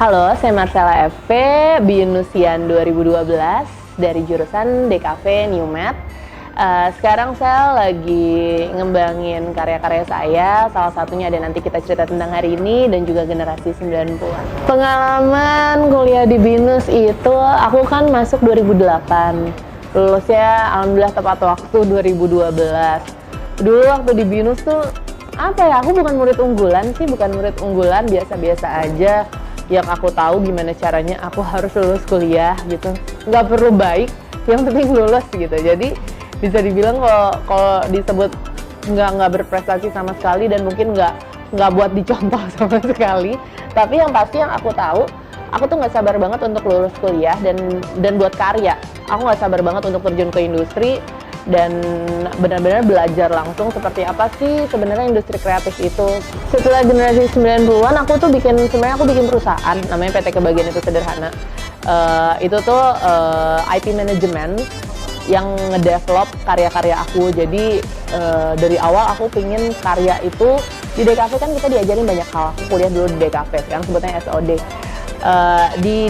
Halo, saya Marcella FP, BINUSIAN 2012 dari jurusan DKV Newmed. Sekarang saya lagi ngembangin karya-karya saya, salah satunya ada nanti kita cerita tentang hari ini dan juga generasi 90-an. Pengalaman kuliah di BINUS itu, aku kan masuk 2008, lulusnya alhamdulillah tepat waktu 2012. Dulu waktu di BINUS tuh, aku bukan murid unggulan sih, biasa-biasa aja. Yang aku tahu gimana caranya aku harus lulus kuliah gitu, nggak perlu baik, yang penting lulus gitu. Jadi bisa dibilang kalau disebut nggak berprestasi sama sekali dan mungkin nggak buat dicontoh sama sekali. Tapi yang pasti yang aku tahu, aku tuh nggak sabar banget untuk lulus kuliah dan buat karya. Aku nggak sabar banget untuk terjun ke industri dan benar-benar belajar langsung seperti apa sih sebenarnya industri kreatif itu. Setelah generasi 90-an aku bikin perusahaan namanya PT Kebahagiaan Itu Sederhana. Itu tuh IT management yang ngedevelop karya-karya aku. Jadi dari awal aku pingin karya itu di DKV kan kita diajarin banyak hal. Aku kuliah dulu di DKV, sekarang sebutnya SOD. Di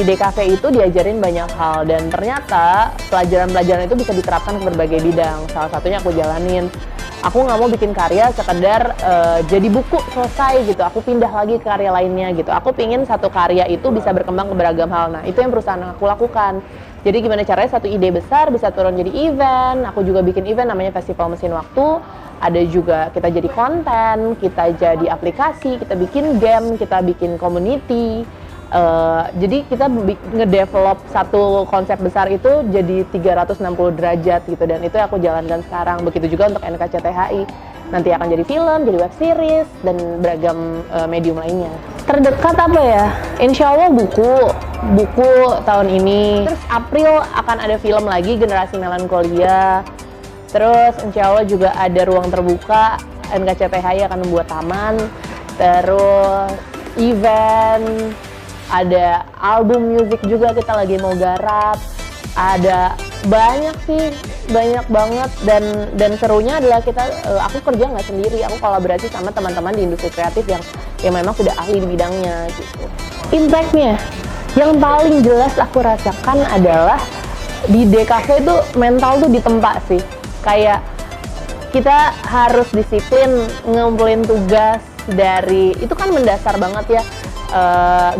DKV itu diajarin banyak hal dan ternyata pelajaran-pelajaran itu bisa diterapkan ke berbagai bidang. Salah satunya aku jalanin. Aku nggak mau bikin karya sekedar jadi buku selesai gitu. Aku pindah lagi ke karya lainnya gitu. Aku pingin satu karya itu bisa berkembang ke beragam hal. Nah, itu yang perusahaan aku lakukan. Jadi gimana caranya satu ide besar bisa turun jadi event. Aku juga bikin event namanya Festival Mesin Waktu. Ada juga kita jadi konten, kita jadi aplikasi, kita bikin game, kita bikin community. Jadi kita ngedevelop satu konsep besar itu jadi 360 derajat gitu, dan itu aku jalankan sekarang. Begitu juga untuk NKCTHI, nanti akan jadi film, jadi web series, dan beragam medium lainnya. Terdekat apa ya? Insya Allah buku tahun ini. Terus April akan ada film lagi, Generasi Melankolia. Terus insya Allah juga ada ruang terbuka, NKCTHI akan membuat taman. Terus event, ada album musik juga kita lagi mau garap. Ada banyak banget, dan serunya adalah aku kerja nggak sendiri, aku kolaborasi sama teman-teman di industri kreatif yang memang sudah ahli di bidangnya gitu. Impact-nya yang paling jelas aku rasakan adalah di DKV itu mental tuh ditempa sih. Kayak kita harus disiplin ngumpulin tugas itu kan mendasar banget ya.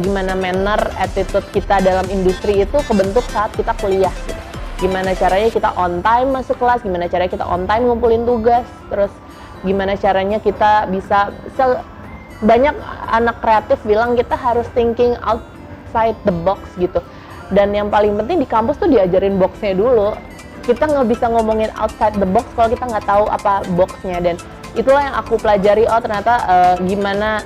Gimana manner, attitude kita dalam industri itu kebentuk saat kita kuliah gitu. Gimana caranya kita on time masuk kelas, gimana caranya kita on time ngumpulin tugas, terus gimana caranya kita bisa banyak anak kreatif bilang kita harus thinking outside the box gitu. Dan yang paling penting di kampus tuh diajarin boxnya dulu. Kita nggak bisa ngomongin outside the box kalau kita nggak tahu apa boxnya, dan itulah yang aku pelajari. Ternyata gimana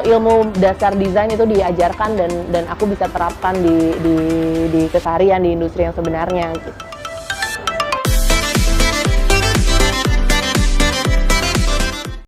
ilmu dasar desain itu diajarkan dan aku bisa terapkan di keseharian di industri yang sebenarnya gitu.